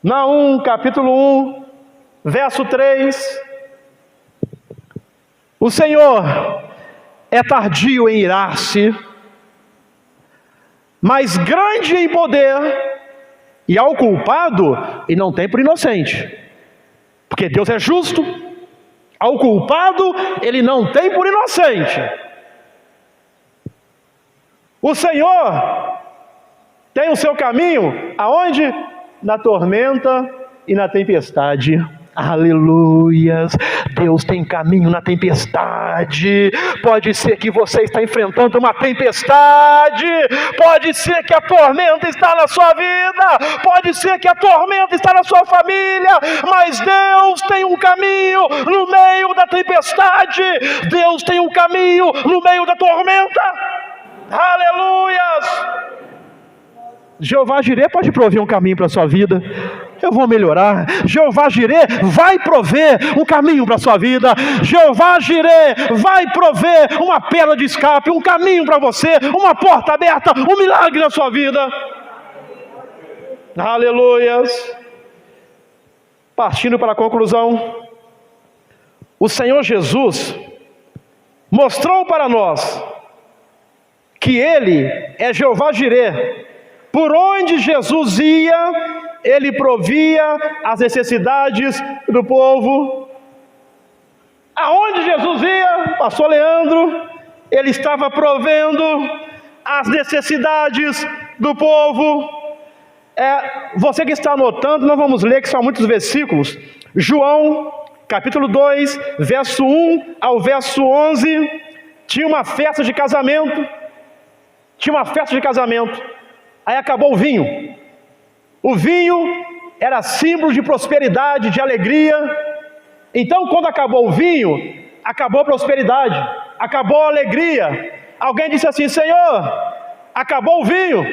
Naum, capítulo 1, verso 3. O Senhor é tardio em irar-se, mas grande em poder, e ao culpado, e não tem por inocente, porque Deus é justo. Ao culpado, ele não tem por inocente. O Senhor tem o seu caminho, aonde? Na tormenta e na tempestade. Aleluias, Deus tem caminho na tempestade. Pode ser que você está enfrentando uma tempestade, pode ser que a tormenta está na sua vida, pode ser que a tormenta está na sua família, mas Deus tem um caminho no meio da tempestade. Deus tem um caminho no meio da tormenta. Aleluias. Jeová Jireh pode prover um caminho para a sua vida. Eu vou melhorar. Jeová Jireh vai prover um caminho para a sua vida. Jeová Jireh vai prover uma pedra de escape, um caminho para você, uma porta aberta, um milagre na sua vida. Aleluias. Partindo para a conclusão, o Senhor Jesus mostrou para nós que Ele é Jeová Jireh. Por onde Jesus ia, Ele provia as necessidades do povo. Aonde Jesus ia, pastor Leandro, Ele estava provendo as necessidades do povo. Você que está anotando, nós vamos ler que são muitos versículos. João, capítulo 2, verso 1 ao verso 11, tinha uma festa de casamento. Aí acabou o vinho. O vinho era símbolo de prosperidade, de alegria. Então, quando acabou o vinho, acabou a prosperidade, acabou a alegria. Alguém disse assim: Senhor, acabou o vinho.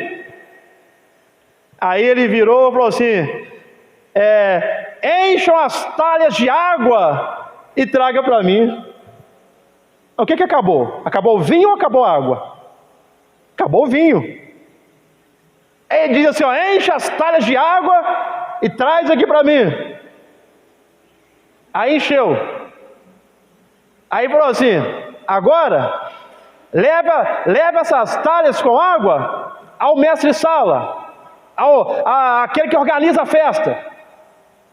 Aí ele virou e falou assim: encham as talhas de água e traga para mim. O que acabou? Acabou o vinho ou acabou a água? Acabou o vinho. Ele diz assim: enche as talhas de água e traz aqui para mim. Aí encheu. Aí falou assim: agora leva essas talhas com água ao mestre-sala, aquele que organiza a festa.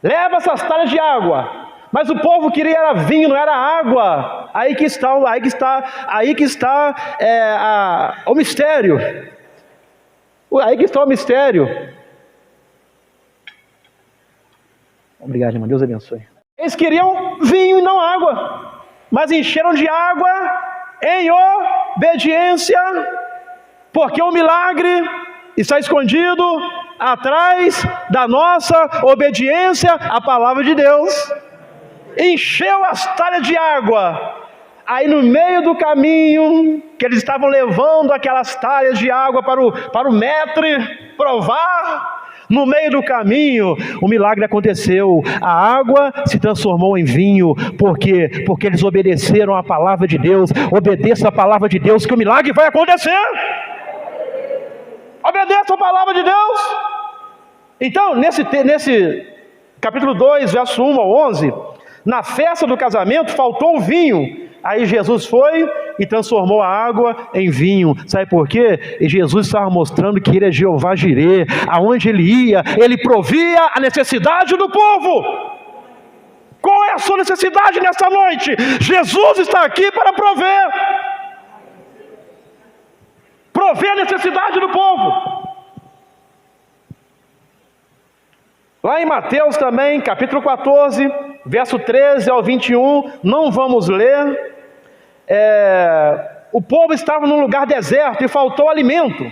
Leva essas talhas de água. Mas o povo queria era vinho, não era água. Aí que está o mistério. Aí que está o mistério. Obrigado, irmão. Deus abençoe. Eles queriam vinho e não água, mas encheram de água em obediência, porque o milagre está escondido atrás da nossa obediência à palavra de Deus. Encheu as talhas de água. Aí no meio do caminho, que eles estavam levando aquelas talhas de água para o maître provar, no meio do caminho, o milagre aconteceu. A água se transformou em vinho. Por quê? Porque eles obedeceram à palavra de Deus. Obedeça a palavra de Deus, que o milagre vai acontecer. Obedeça a palavra de Deus. Então, nesse capítulo 2, verso 1 ao 11, na festa do casamento faltou o vinho. Aí Jesus foi e transformou a água em vinho. Sabe por quê? E Jesus estava mostrando que Ele é Jeová Jireh. Aonde Ele ia, Ele provia a necessidade do povo. Qual é a sua necessidade nesta noite? Jesus está aqui para prover. prover a necessidade do povo. Lá em Mateus também, capítulo 14, verso 13 ao 21, não vamos ler. O povo estava num lugar deserto e faltou alimento.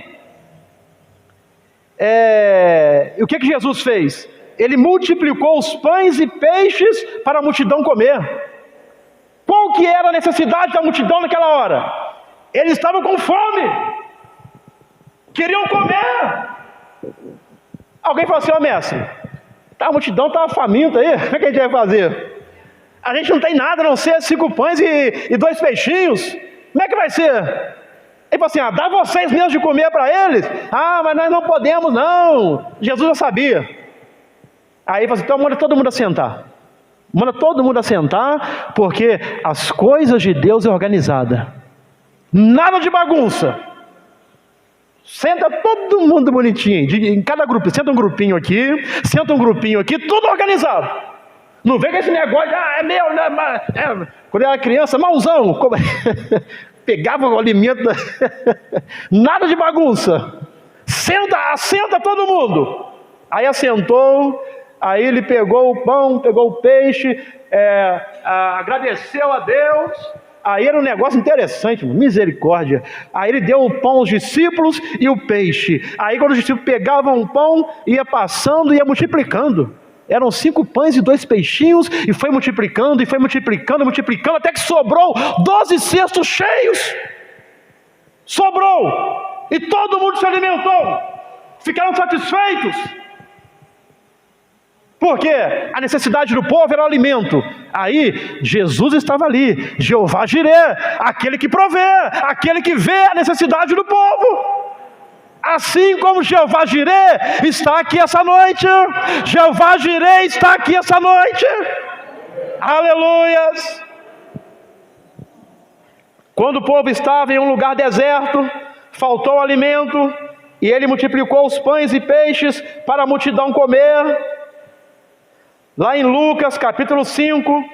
E o que Jesus fez? Ele multiplicou os pães e peixes para a multidão comer. Qual que era a necessidade da multidão naquela hora? Eles estavam com fome, queriam comer. Alguém falou assim: ó mestre, a multidão estava faminta aí, como é que a gente vai fazer? A gente não tem nada a não ser 5 pães e 2 peixinhos, como é que vai ser? Ele falou assim: dá vocês mesmo de comer para eles. Mas nós não podemos não. Jesus já sabia. Aí ele falou assim: então manda todo mundo a sentar. Manda todo mundo a sentar, porque as coisas de Deus é organizada. Nada de bagunça. Senta todo mundo bonitinho, em cada grupo. Senta um grupinho aqui, tudo organizado. Não vem com esse negócio de, é meu, né? Quando eu era criança, mauzão. Pegava o alimento. Nada de bagunça. Assenta todo mundo. Aí assentou, aí ele pegou o pão, pegou o peixe, agradeceu a Deus. Aí era um negócio interessante, misericórdia. Aí ele deu o pão aos discípulos e o peixe. Aí quando os discípulos pegavam o pão, ia passando e ia multiplicando. Eram 5 pães e 2 peixinhos, e foi multiplicando, multiplicando, até que sobrou 12 cestos cheios. Sobrou, e todo mundo se alimentou. Ficaram satisfeitos. Porque a necessidade do povo era o alimento. Aí Jesus estava ali, Jeová Jireh, aquele que provê, aquele que vê a necessidade do povo. Assim como Jeová Jireh está aqui essa noite. Jeová Jireh está aqui essa noite. Aleluias. Quando o povo estava em um lugar deserto, faltou alimento, e ele multiplicou os pães e peixes para a multidão comer. Lá em Lucas capítulo 5,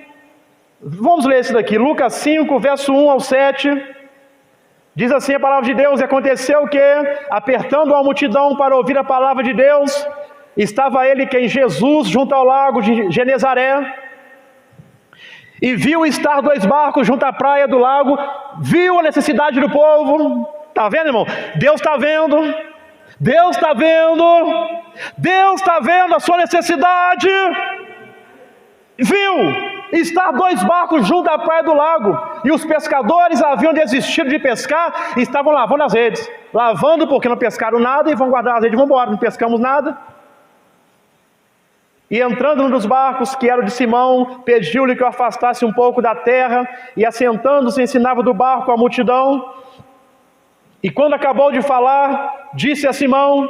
vamos ler esse daqui, Lucas 5, verso 1 ao 7, diz assim a palavra de Deus: e aconteceu que, apertando a multidão para ouvir a palavra de Deus, estava ele, quem? Jesus, junto ao lago de Genezaré, e viu estar 2 barcos junto à praia do lago, viu a necessidade do povo. Está vendo, irmão? Deus está vendo. Deus está vendo. Deus está vendo a sua necessidade. Viu estar 2 barcos junto à praia do lago, e os pescadores haviam desistido de pescar e estavam lavando as redes. Lavando porque não pescaram nada, e vão guardar as redes e vão embora, não pescamos nada. E entrando num dos barcos, que era o de Simão, pediu-lhe que o afastasse um pouco da terra, e assentando-se ensinava do barco a multidão. E quando acabou de falar, disse a Simão: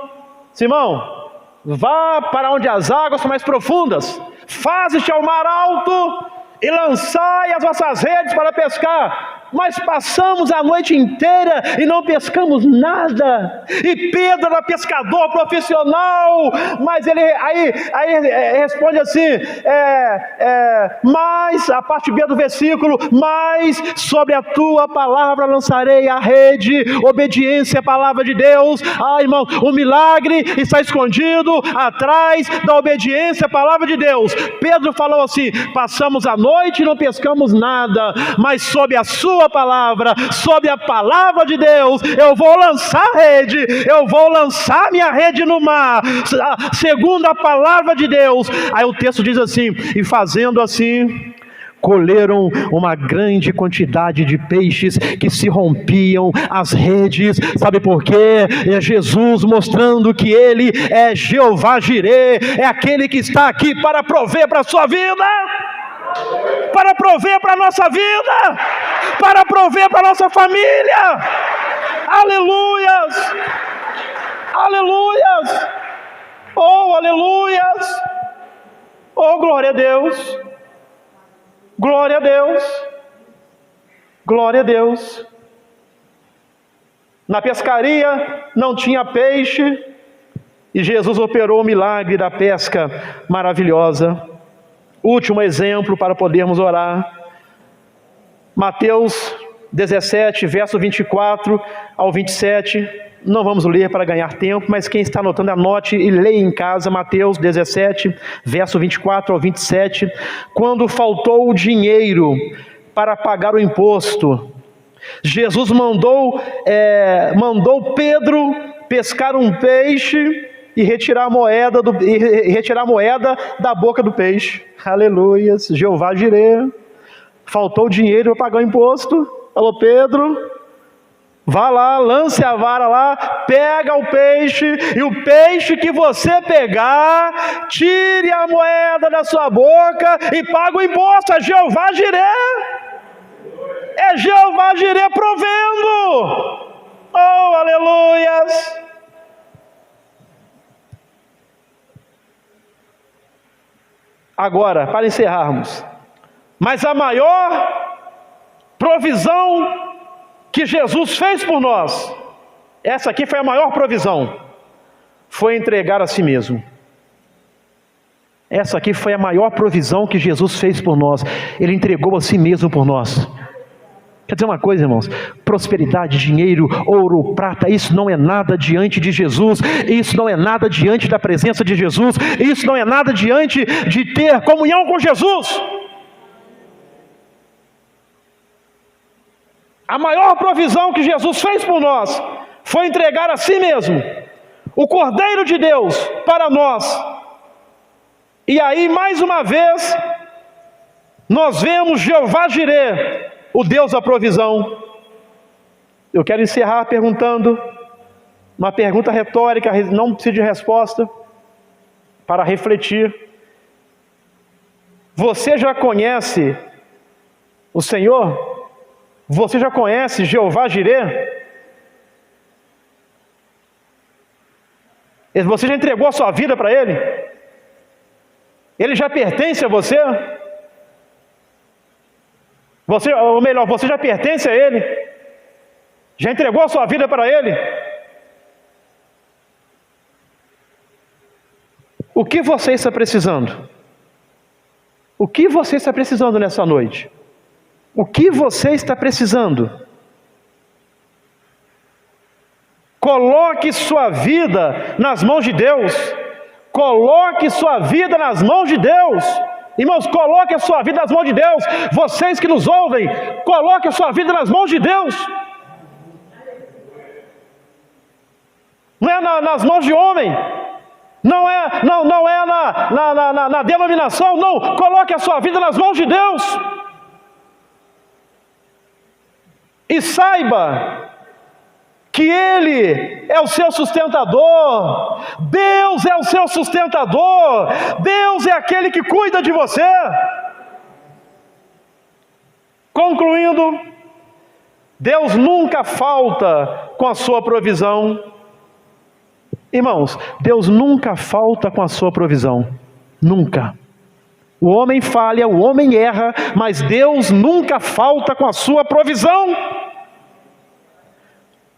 Simão, vá para onde as águas são mais profundas, faze-te ao mar alto e lançai as vossas redes para pescar. Mas passamos a noite inteira e não pescamos nada. E Pedro era pescador profissional, mas ele responde assim, mas, a parte B do versículo, mas sobre a tua palavra lançarei a rede. Obediência à palavra de Deus. Irmão, o milagre está escondido atrás da obediência à palavra de Deus. Pedro falou assim: passamos a noite e não pescamos nada, mas sob a sua palavra, sob a palavra de Deus, eu vou lançar a rede, eu vou lançar minha rede no mar, segundo a palavra de Deus. Aí o texto diz assim: e fazendo assim, colheram uma grande quantidade de peixes, que se rompiam as redes. Sabe por quê? É Jesus mostrando que Ele é Jeová Jireh, é aquele que está aqui para prover para a sua vida, para prover para a nossa vida, para prover para a nossa família. Aleluias, aleluias, oh aleluias, oh glória a Deus, glória a Deus, glória a Deus. Na pescaria não tinha peixe, e Jesus operou o milagre da pesca maravilhosa. Último exemplo para podermos orar. Mateus 17, verso 24 ao 27. Não vamos ler para ganhar tempo, mas quem está anotando, anote e leia em casa. Mateus 17, verso 24 ao 27. Quando faltou o dinheiro para pagar o imposto, Jesus mandou Pedro pescar um peixe e retirar a moeda da boca do peixe. Aleluias, Jeová Jirê. Faltou dinheiro para pagar o imposto. Falou: Pedro, vá lá, lance a vara lá, pega o peixe, e o peixe que você pegar, tire a moeda da sua boca e paga o imposto. É Jeová Jirê. É Jeová Jirê provendo. Oh, aleluias. Agora, para encerrarmos, mas a maior provisão que Jesus fez por nós, essa aqui foi a maior provisão, foi entregar a si mesmo. Essa aqui foi a maior provisão que Jesus fez por nós. Ele entregou a si mesmo por nós. Quer dizer uma coisa, irmãos? Prosperidade, dinheiro, ouro, prata, isso não é nada diante de Jesus. Isso não é nada diante da presença de Jesus. Isso não é nada diante de ter comunhão com Jesus. A maior provisão que Jesus fez por nós foi entregar a si mesmo, o Cordeiro de Deus, para nós. E aí, mais uma vez, nós vemos Jeová Jirê, o Deus da provisão. Eu quero encerrar perguntando, uma pergunta retórica, não precisa de resposta, para refletir. Você já conhece o Senhor? Você já conhece Jeová Jirê? Você já entregou a sua vida para Ele? Ele já pertence a você? Ou melhor, você já pertence a Ele? Já entregou a sua vida para Ele? O que você está precisando? O que você está precisando nessa noite? O que você está precisando? Coloque sua vida nas mãos de Deus. Coloque sua vida nas mãos de Deus. Irmãos, coloque a sua vida nas mãos de Deus. Vocês que nos ouvem, coloque a sua vida nas mãos de Deus. Não é nas mãos de homem. Não é na denominação. Não, coloque a sua vida nas mãos de Deus. E saiba que Ele é o seu sustentador. Deus é o seu sustentador. Deus é aquele que cuida de você. Concluindo, Deus nunca falta com a sua provisão. Irmãos, Deus nunca falta com a sua provisão. Nunca. O homem falha, o homem erra, mas Deus nunca falta com a sua provisão.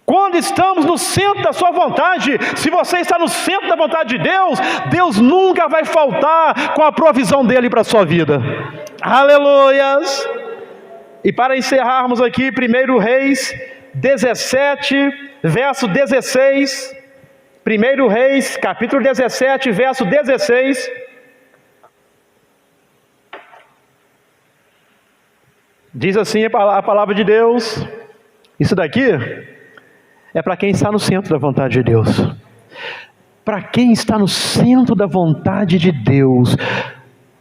Quando estamos no centro da sua vontade, se você está no centro da vontade de Deus, Deus nunca vai faltar com a provisão dEle para a sua vida. Aleluias! E para encerrarmos aqui, 1 Reis 17, verso 16. 1 Reis, capítulo 17, verso 16. Diz assim a palavra de Deus. Isso daqui é para quem está no centro da vontade de Deus. Para quem está no centro da vontade de Deus,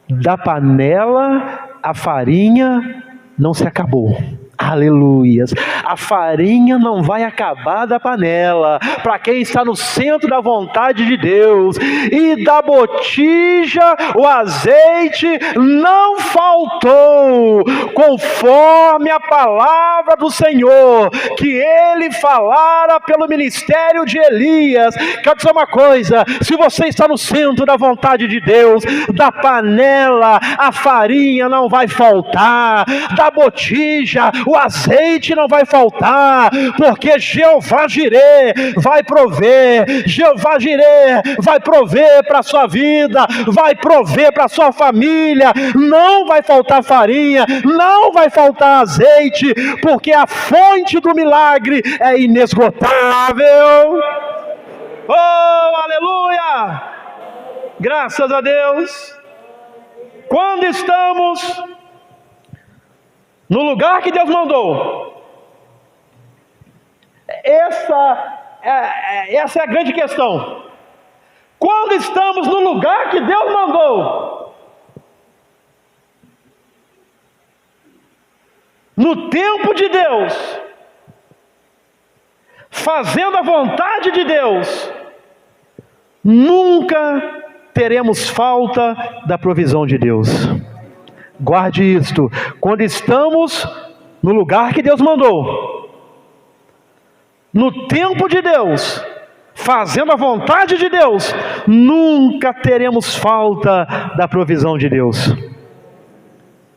da panela a farinha não se acabou. Aleluias. A farinha não vai acabar da panela. Para quem está no centro da vontade de Deus. E da botija o azeite não faltou, conforme a palavra do Senhor que Ele falara pelo ministério de Elias. Quero dizer uma coisa: se você está no centro da vontade de Deus, da panela a farinha não vai faltar, da botija o azeite não vai faltar, porque Jeová Jirê vai prover, Jeová Jirê vai prover para a sua vida, vai prover para a sua família, não vai faltar farinha, não vai faltar azeite, porque a fonte do milagre é inesgotável. Oh, aleluia! Graças a Deus. Quando estamos no lugar que Deus mandou, essa é a grande questão. Quando estamos no lugar que Deus mandou, no tempo de Deus, fazendo a vontade de Deus, nunca teremos falta da provisão de Deus. Guarde isto: quando estamos no lugar que Deus mandou, no tempo de Deus, fazendo a vontade de Deus, nunca teremos falta da provisão de Deus.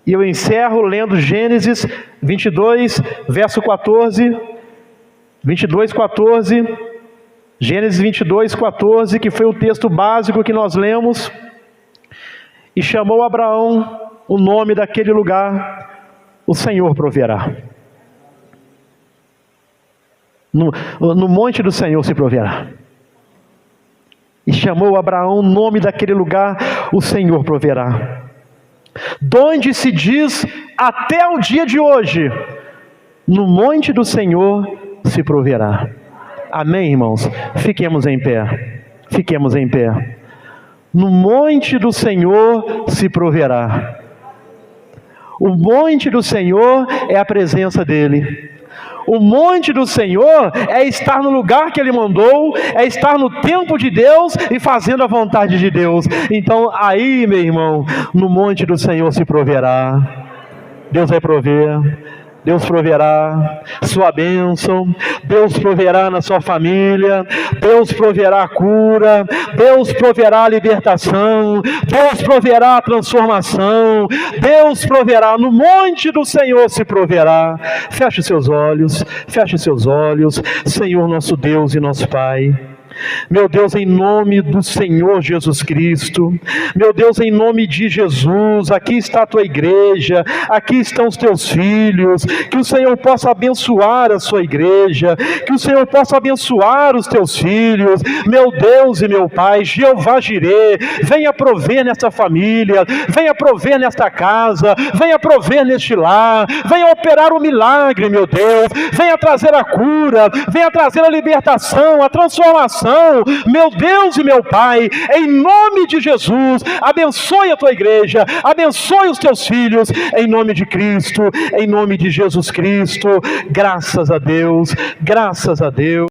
E eu encerro lendo Gênesis 22, verso 14, 22, 14, Gênesis 22, 14, que foi o texto básico que nós lemos. E chamou Abraão o nome daquele lugar, o Senhor proverá. No monte do Senhor se proverá. E chamou Abraão o nome daquele lugar, o Senhor proverá. Donde se diz até o dia de hoje, no monte do Senhor se proverá. Amém, irmãos? Fiquemos em pé. Fiquemos em pé. No monte do Senhor se proverá. O monte do Senhor é a presença dEle. O monte do Senhor é estar no lugar que Ele mandou, é estar no tempo de Deus e fazendo a vontade de Deus. Então aí, meu irmão, no monte do Senhor se proverá. Deus vai prover. Deus proverá sua bênção, Deus proverá na sua família, Deus proverá a cura, Deus proverá a libertação, Deus proverá a transformação, Deus proverá, no monte do Senhor se proverá. Feche seus olhos, Senhor nosso Deus e nosso Pai. Meu Deus, em nome do Senhor Jesus Cristo, meu Deus, em nome de Jesus, aqui está a tua igreja, aqui estão os teus filhos, que o Senhor possa abençoar a sua igreja, que o Senhor possa abençoar os teus filhos, meu Deus e meu Pai, Jeová Jirê, venha prover nesta família, venha prover nesta casa, venha prover neste lar, venha operar o milagre, meu Deus, venha trazer a cura, venha trazer a libertação, a transformação, meu Deus e meu Pai, em nome de Jesus, abençoe a tua igreja, abençoe os teus filhos, em nome de Cristo, em nome de Jesus Cristo. Graças a Deus, graças a Deus.